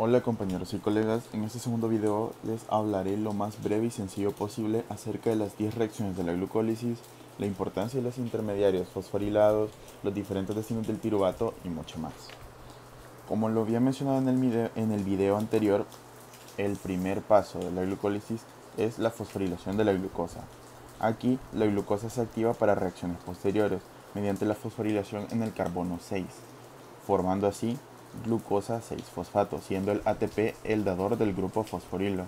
Hola compañeros y colegas, en este segundo video les hablaré lo más breve y sencillo posible acerca de las 10 reacciones de la glucólisis, la importancia de los intermediarios fosforilados, los diferentes destinos del piruvato y mucho más. Como lo había mencionado en el video anterior, el primer paso de la glucólisis es la fosforilación de la glucosa. Aquí la glucosa se activa para reacciones posteriores mediante la fosforilación en el carbono 6, formando así glucosa 6-fosfato, siendo el ATP el dador del grupo fosforilo.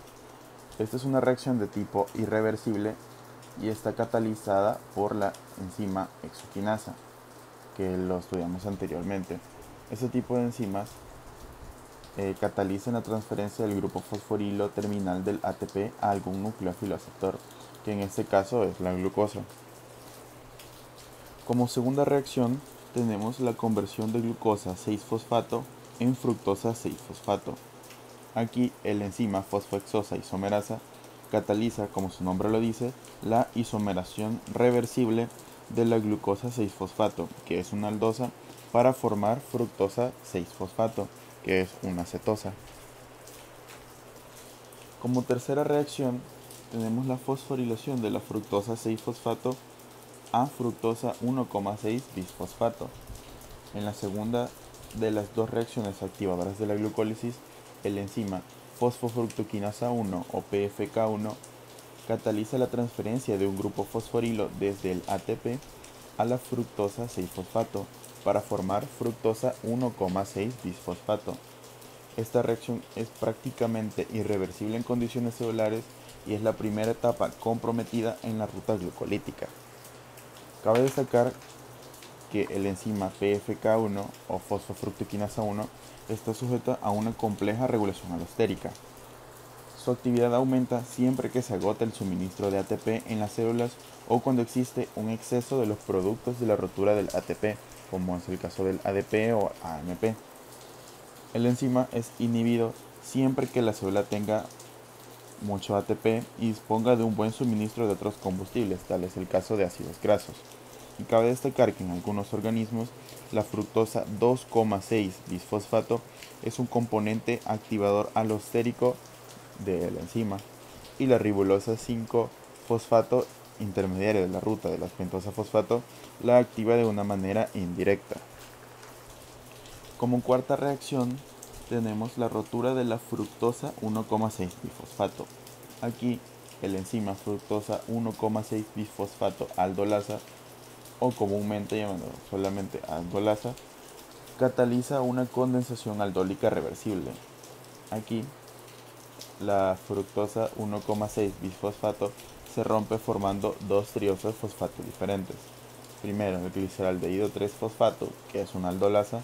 Esta es una reacción de tipo irreversible y está catalizada por la enzima exoquinasa, que lo estudiamos anteriormente. Este tipo de enzimas catalizan la transferencia del grupo fosforilo terminal del ATP a algún nucleófilo aceptor, que en este caso es la glucosa. Como segunda reacción tenemos la conversión de glucosa 6-fosfato en fructosa 6-fosfato. Aquí el enzima fosfohexosa isomerasa cataliza, como su nombre lo dice, la isomeración reversible de la glucosa 6-fosfato, que es una aldosa, para formar fructosa 6-fosfato, que es una cetosa. Como tercera reacción tenemos la fosforilación de la fructosa 6-fosfato a fructosa 1,6-bisfosfato. En la segunda de las dos reacciones activadoras de la glucólisis, el enzima fosfofructoquinasa 1 o PFK1 cataliza la transferencia de un grupo fosforilo desde el ATP a la fructosa 6-fosfato para formar fructosa 1,6-bisfosfato. Esta reacción es prácticamente irreversible en condiciones celulares y es la primera etapa comprometida en la ruta glucolítica. Cabe destacar que el enzima PFK1 o fosfofructoquinasa 1 está sujeta a una compleja regulación alostérica. Su actividad aumenta siempre que se agota el suministro de ATP en las células o cuando existe un exceso de los productos de la rotura del ATP, como es el caso del ADP o AMP. El enzima es inhibido siempre que la célula tenga mucho ATP y disponga de un buen suministro de otros combustibles, tal es el caso de ácidos grasos. Y cabe destacar que en algunos organismos la fructosa 2,6-bisfosfato es un componente activador alostérico de la enzima y la ribosa 5-fosfato intermediaria de la ruta de la pentosa fosfato la activa de una manera indirecta. Como cuarta reacción tenemos la rotura de la fructosa 1,6-bifosfato. Aquí el enzima fructosa 1,6-bisfosfato aldolasa, o comúnmente llamado solamente aldolasa, cataliza una condensación aldólica reversible. Aquí la fructosa 1,6-bisfosfato se rompe formando dos triosos fosfato diferentes. Primero el gliceraldehído 3-fosfato, que es una aldolasa,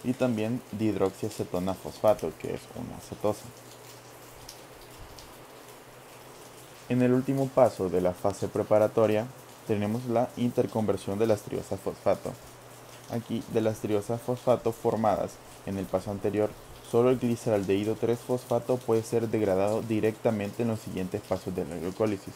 y también dihidroxiacetona fosfato, que es una cetosa. En el último paso de la fase preparatoria tenemos la interconversión de las triosas fosfato. Aquí, de las triosas fosfato formadas en el paso anterior, solo el gliceraldehído 3-fosfato puede ser degradado directamente en los siguientes pasos de la glucólisis.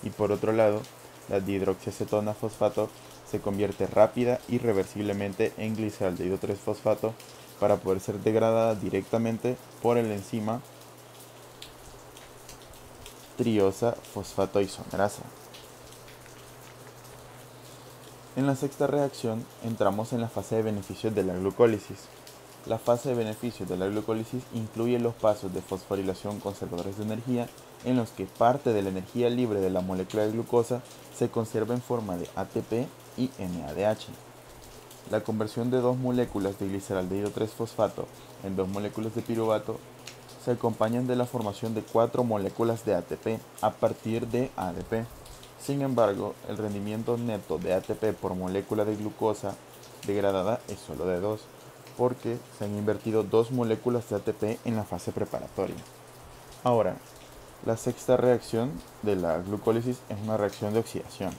Y por otro lado, la dihidroxiacetona fosfato se convierte rápida y reversiblemente en gliceraldehído 3-fosfato para poder ser degradada directamente por el enzima triosa fosfato isomerasa. En la sexta reacción entramos en la fase de beneficios de la glucólisis. La fase de beneficios de la glucólisis incluye los pasos de fosforilación conservadores de energía en los que parte de la energía libre de la molécula de glucosa se conserva en forma de ATP y NADH. La conversión de dos moléculas de gliceraldehído 3-fosfato en dos moléculas de piruvato se acompañan de la formación de 4 moléculas de ATP a partir de ADP. Sin embargo, el rendimiento neto de ATP por molécula de glucosa degradada es solo de 2, porque se han invertido 2 moléculas de ATP en la fase preparatoria. Ahora, la sexta reacción de la glucólisis es una reacción de oxidación.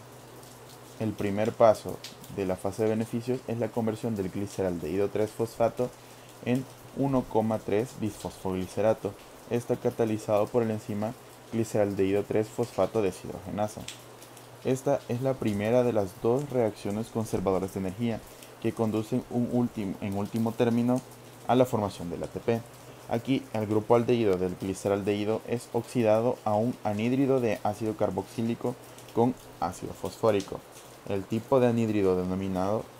El primer paso de la fase de beneficios es la conversión del gliceraldehído 3-fosfato en 1,3-bisfosfoglicerato. Está catalizado por el enzima gliceraldehído 3-fosfato deshidrogenasa. Esta es la primera de las dos reacciones conservadoras de energía que conducen en último término a la formación del ATP. Aquí el grupo aldehído del gliceraldehído es oxidado a un anhídrido de ácido carboxílico con ácido fosfórico. El tipo de anhídrido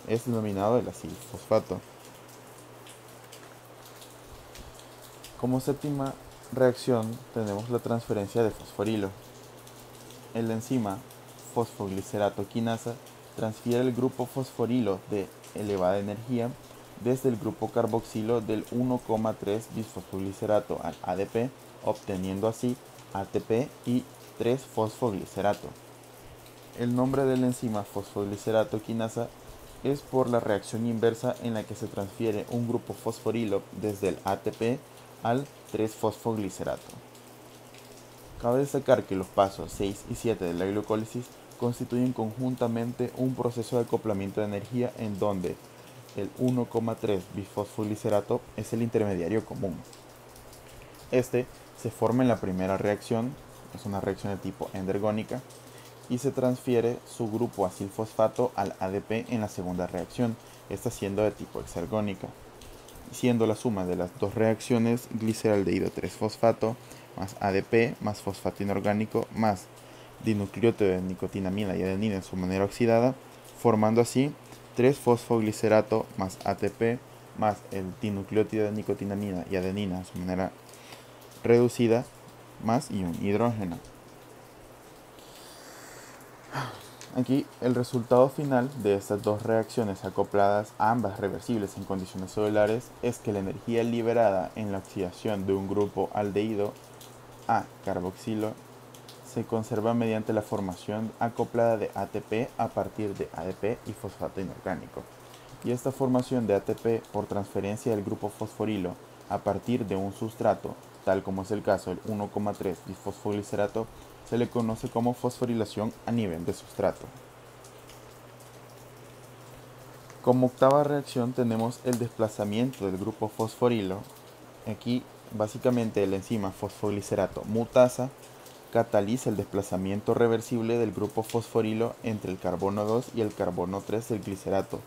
es denominado el acilfosfato. Como séptima reacción tenemos la transferencia de fosforilo. La enzima fosfoglicerato quinasa transfiere el grupo fosforilo de elevada energía desde el grupo carboxilo del 1,3 bisfosfoglicerato al ADP, obteniendo así ATP y 3-fosfoglicerato. El nombre de la enzima fosfoglicerato quinasa es por la reacción inversa en la que se transfiere un grupo fosforilo desde el ATP al 3-fosfoglicerato. Cabe destacar que los pasos 6 y 7 de la glucólisis constituyen conjuntamente un proceso de acoplamiento de energía en donde el 1,3 bisfosfoglicerato es el intermediario común. Este se forma en la primera reacción, es una reacción de tipo endergónica, y se transfiere su grupo acilfosfato al ADP en la segunda reacción, esta siendo de tipo exergónica, siendo la suma de las dos reacciones gliceraldehído 3-fosfato más ADP más fosfato inorgánico más dinucleótido de nicotinamida y adenina en su manera oxidada, formando así 3-fosfoglicerato más ATP más el dinucleótido de nicotinamida y adenina en su manera reducida más y un hidrógeno. Aquí el resultado final de estas dos reacciones acopladas, ambas reversibles en condiciones celulares, es que la energía liberada en la oxidación de un grupo aldehído a carboxilo se conserva mediante la formación acoplada de ATP a partir de ADP y fosfato inorgánico. Y esta formación de ATP por transferencia del grupo fosforilo a partir de un sustrato, tal como es el caso del 1,3 bisfosfoglicerato, se le conoce como fosforilación a nivel de sustrato. Como octava reacción tenemos el desplazamiento del grupo fosforilo. Aquí básicamente la enzima fosfoglicerato mutasa cataliza el desplazamiento reversible del grupo fosforilo entre el carbono 2 y el carbono 3 del glicerato,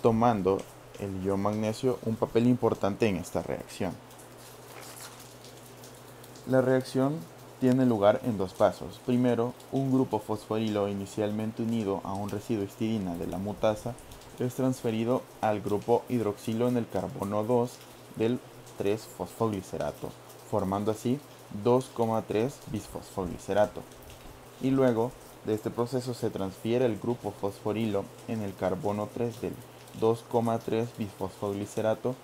tomando el ion magnesio un papel importante en esta reacción. La reacción tiene lugar en dos pasos. Primero, un grupo fosforilo inicialmente unido a un residuo histidina de la mutasa es transferido al grupo hidroxilo en el carbono 2 del 3-fosfoglicerato, formando así 2,3 bisfosfoglicerato. Y luego de este proceso se transfiere el grupo fosforilo en el carbono 3 del 2,3 bisfosfoglicerato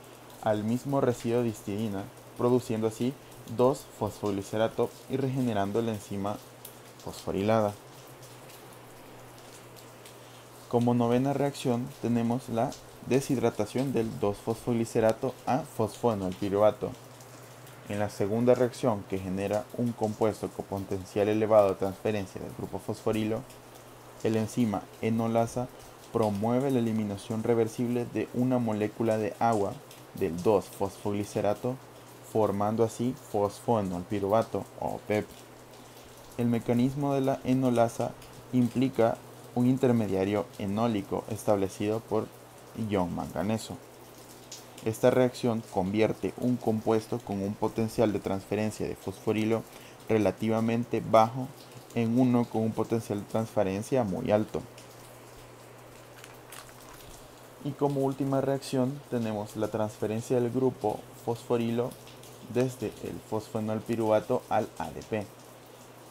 al mismo residuo de histidina, produciendo así 2-fosfoglicerato y regenerando la enzima fosforilada. Como novena reacción tenemos la deshidratación del 2-fosfoglicerato a fosfoenolpiruvato. En la segunda reacción, que genera un compuesto con potencial elevado de transferencia del grupo fosforilo, el enzima enolasa promueve la eliminación reversible de una molécula de agua del 2-fosfoglicerato, formando así fosfoenolpiruvato o PEP. El mecanismo de la enolasa implica un intermediario enólico establecido por ion manganeso. Esta reacción convierte un compuesto con un potencial de transferencia de fosforilo relativamente bajo en uno con un potencial de transferencia muy alto. Y como última reacción tenemos la transferencia del grupo fosforilo desde el fosfoenolpiruvato al ADP.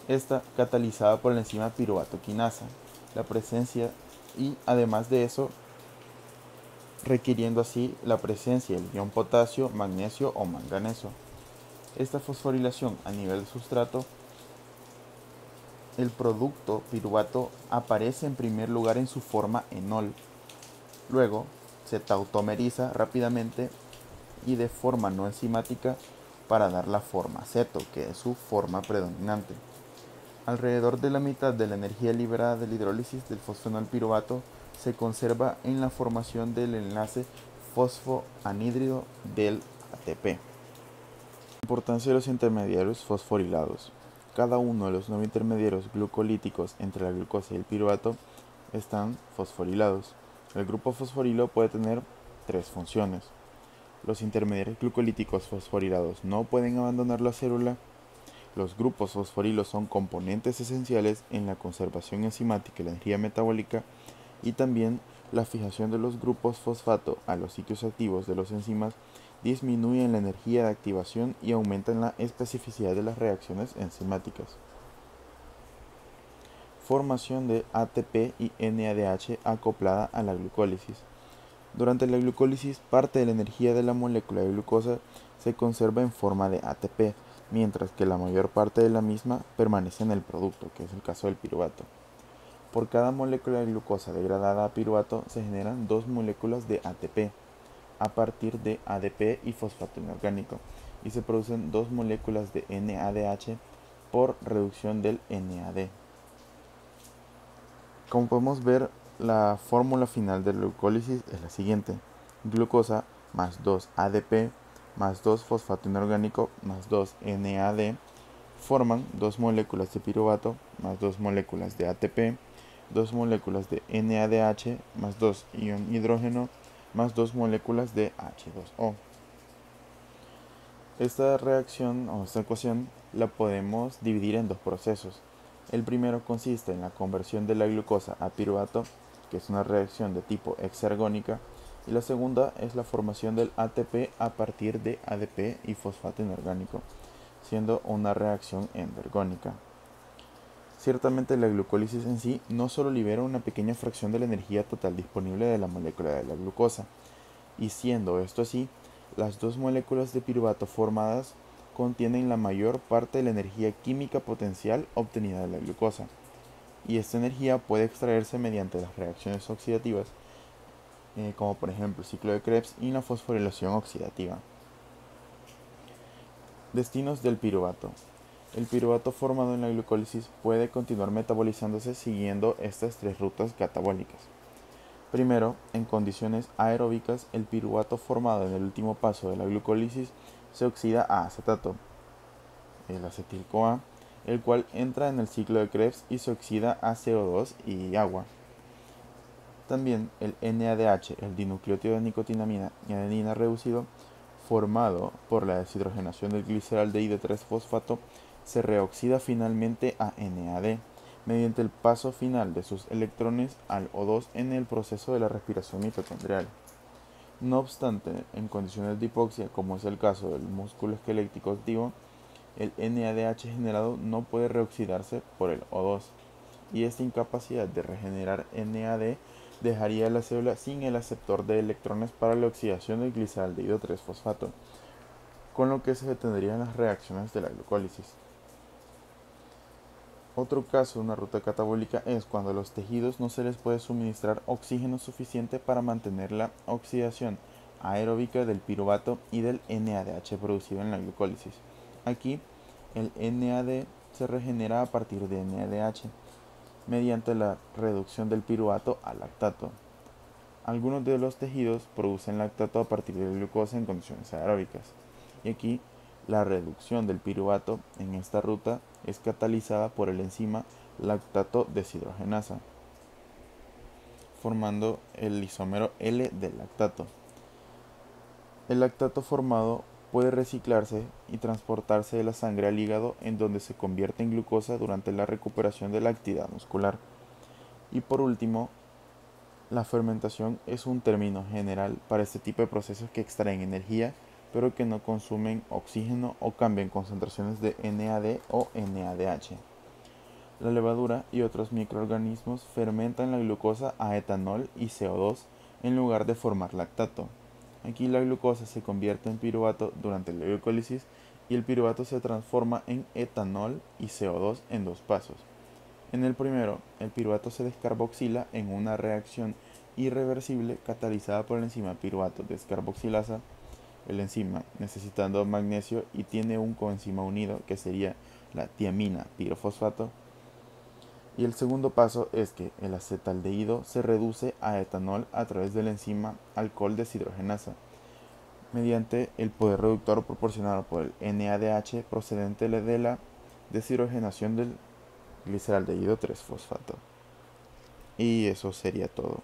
Esta catalizada por la enzima piruvato quinasa. La presencia y además de eso requiriendo así la presencia del ion potasio, magnesio o manganeso. Esta fosforilación a nivel de sustrato, el producto piruvato aparece en primer lugar en su forma enol. Luego se tautomeriza rápidamente y de forma no enzimática para dar la forma ceto, que es su forma predominante. Alrededor de la mitad de la energía liberada de la hidrólisis del fosfenolpiruvato se conserva en la formación del enlace fosfoanhídrido del ATP. Importancia de los intermediarios fosforilados. Cada uno de los 9 intermediarios glucolíticos entre la glucosa y el piruvato están fosforilados. El grupo fosforilo puede tener tres funciones. Los intermediarios glucolíticos fosforilados no pueden abandonar la célula. Los grupos fosforilos son componentes esenciales en la conservación enzimática y la energía metabólica, y también la fijación de los grupos fosfato a los sitios activos de los enzimas disminuyen la energía de activación y aumentan la especificidad de las reacciones enzimáticas. Formación de ATP y NADH acoplada a la glucólisis. Durante la glucólisis, parte de la energía de la molécula de glucosa se conserva en forma de ATP, mientras que la mayor parte de la misma permanece en el producto, que es el caso del piruvato. Por cada molécula de glucosa degradada a piruvato se generan 2 moléculas de ATP a partir de ADP y fosfato inorgánico, y se producen 2 moléculas de NADH por reducción del NAD. Como podemos ver, la fórmula final de la glucólisis es la siguiente: glucosa más 2 ADP más 2 fosfato inorgánico más 2 NAD forman 2 moléculas de piruvato más 2 moléculas de ATP, 2 moléculas de NADH más 2 ion hidrógeno más 2 moléculas de H2O. Esta reacción o esta ecuación la podemos dividir en dos procesos. El primero consiste en la conversión de la glucosa a piruvato, que es una reacción de tipo exergónica, y la segunda es la formación del ATP a partir de ADP y fosfato inorgánico, siendo una reacción endergónica. Ciertamente la glucólisis en sí no solo libera una pequeña fracción de la energía total disponible de la molécula de la glucosa, y siendo esto así, las 2 moléculas de piruvato formadas contienen la mayor parte de la energía química potencial obtenida de la glucosa, y esta energía puede extraerse mediante las reacciones oxidativas, como por ejemplo el ciclo de Krebs y la fosforilación oxidativa. Destinos del piruvato. El piruvato formado en la glucólisis puede continuar metabolizándose siguiendo estas 3 rutas catabólicas. Primero, en condiciones aeróbicas, el piruvato formado en el último paso de la glucólisis se oxida a acetato, el acetil-CoA, el cual entra en el ciclo de Krebs y se oxida a CO2 y agua. También el NADH, el dinucleótido de nicotinamina y adenina reducido, formado por la deshidrogenación del gliceraldehído 3-fosfato, se reoxida finalmente a NAD mediante el paso final de sus electrones al O2 en el proceso de la respiración mitocondrial. No obstante, en condiciones de hipoxia, como es el caso del músculo esquelético activo, el NADH generado no puede reoxidarse por el O2, y esta incapacidad de regenerar NAD dejaría a la célula sin el aceptor de electrones para la oxidación del gliceraldehído 3-fosfato, con lo que se detendrían las reacciones de la glucólisis. Otro caso de una ruta catabólica es cuando a los tejidos no se les puede suministrar oxígeno suficiente para mantener la oxidación aeróbica del piruvato y del NADH producido en la glucólisis. Aquí, el NAD se regenera a partir de NADH mediante la reducción del piruvato a lactato. Algunos de los tejidos producen lactato a partir de glucosa en condiciones aeróbicas, y aquí la reducción del piruvato en esta ruta es catalizada por el enzima lactato deshidrogenasa, formando el isómero L del lactato. El lactato formado puede reciclarse y transportarse de la sangre al hígado, en donde se convierte en glucosa durante la recuperación de la actividad muscular. Y por último, la fermentación es un término general para este tipo de procesos que extraen energía, pero que no consumen oxígeno o cambian concentraciones de NAD o NADH. La levadura y otros microorganismos fermentan la glucosa a etanol y CO2 en lugar de formar lactato. Aquí la glucosa se convierte en piruvato durante la glucólisis, y el piruvato se transforma en etanol y CO2 en 2 pasos. En el primero, el piruvato se descarboxila en una reacción irreversible catalizada por la enzima piruvato descarboxilasa. El enzima necesitando magnesio y tiene un coenzima unido, que sería la tiamina pirofosfato. Y el segundo paso es que el acetaldehído se reduce a etanol a través de la enzima alcohol deshidrogenasa, mediante el poder reductor proporcionado por el NADH procedente de la deshidrogenación del gliceraldehído 3-fosfato. Y eso sería todo.